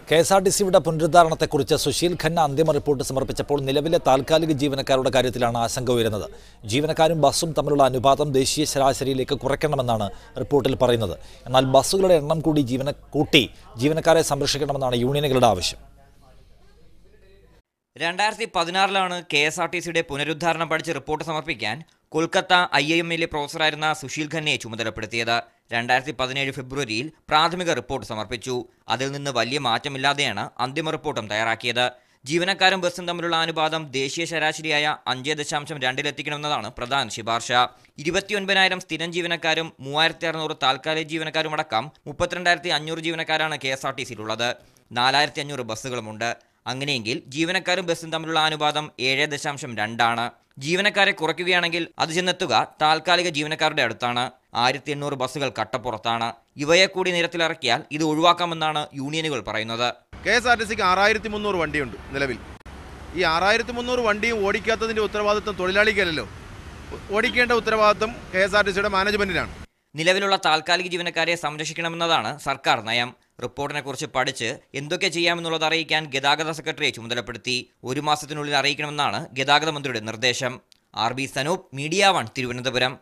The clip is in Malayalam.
കെഎസ്ആർടിസിയുടെ പുനരുദ്ധാരണത്തെക്കുറിച്ച് സുശീൽ ഖന്ന അന്തിമ റിപ്പോർട്ട് സമർപ്പിച്ചപ്പോൾ നിലവിലെ താൽക്കാലിക ജീവനക്കാരുടെ കാര്യത്തിലാണ് ആശങ്ക ഉയരുന്നത്. ജീവനക്കാരും ബസ്സും തമ്മിലുള്ള അനുപാതം ദേശീയ ശരാശരിയിലേക്ക് കുറയ്ക്കണമെന്നാണ് റിപ്പോർട്ടിൽ പറയുന്നത്. എന്നാൽ ബസ്സുകളുടെ എണ്ണം കൂട്ടി ജീവനക്കാരെ സംരക്ഷിക്കണമെന്നാണ് യൂണിയനുകളുടെ ആവശ്യം. 2016 കെഎസ്ആർടിസിയുടെ പുനരുദ്ധാരണം പഠിച്ച് റിപ്പോർട്ട് സമർപ്പിക്കാൻ കൊൽക്കത്ത IIMലെ പ്രൊഫസറായിരുന്ന സുശീൽ ഖന്നയെ ചുമതലപ്പെടുത്തിയത്. 2017 ഫെബ്രുവരിയിൽ പ്രാഥമിക റിപ്പോർട്ട് സമർപ്പിച്ചു. അതിൽ നിന്ന് വലിയ മാറ്റമില്ലാതെയാണ് അന്തിമ റിപ്പോർട്ടും തയ്യാറാക്കിയത്. ജീവനക്കാരും ബസ്സും തമ്മിലുള്ള അനുപാതം ദേശീയ ശരാശരിയായ 5.2-ലെത്തിക്കണമെന്നതാണ് പ്രധാന ശുപാർശ. 29,000 സ്ഥിരം ജീവനക്കാരും 3,600 താൽക്കാലിക ജീവനക്കാരുമടക്കം 32,500 ജീവനക്കാരാണ് കെഎസ്ആർടിസിയിലുള്ളത്. 4,500 ബസ്സുകളുമുണ്ട്. അങ്ങനെയെങ്കിൽ ജീവനക്കാരും ബസ്സും തമ്മിലുള്ള അനുപാതം 7.2 ജീവനക്കാരെ കുറയ്ക്കുകയാണെങ്കിൽ അത് ചെന്നെത്തുക താൽക്കാലിക ജീവനക്കാരുടെ അടുത്താണ്. 1,800 ബസ്സുകൾ കട്ടപ്പുറത്താണ്. ഇവയെ കൂടി നിരത്തിലിറക്കിയാൽ ഇത് ഒഴിവാക്കാമെന്നാണ് യൂണിയനുകൾ പറയുന്നത്. കെഎസ്ആർടിസിക്ക് 6,300 വണ്ടിയുണ്ട് നിലവിൽ. ഈ 6,300 വണ്ടിയും ഓടിക്കാത്തതിൻ്റെ ഉത്തരവാദിത്വം തൊഴിലാളിക്കല്ലല്ലോ. ഓടിക്കേണ്ട ഉത്തരവാദിത്വം കെഎസ്ആർടിസിയുടെ മാനേജ്മെന്റിനാണ്. നിലവിലുള്ള താൽക്കാലിക ജീവനക്കാരെ സംരക്ഷിക്കണമെന്നതാണ് സർക്കാർ നയം. റിപ്പോർട്ടിനെക്കുറിച്ച് പഠിച്ച് എന്തൊക്കെ ചെയ്യാമെന്നുള്ളത് അറിയിക്കാൻ ഗതാഗത സെക്രട്ടറിയെ ചുമതലപ്പെടുത്തി. 1 മാസത്തിനുള്ളിൽ അറിയിക്കണമെന്നാണ് ഗതാഗത മന്ത്രിയുടെ നിർദ്ദേശം. RB Sanoop, media 1, Thiruvananthapuram.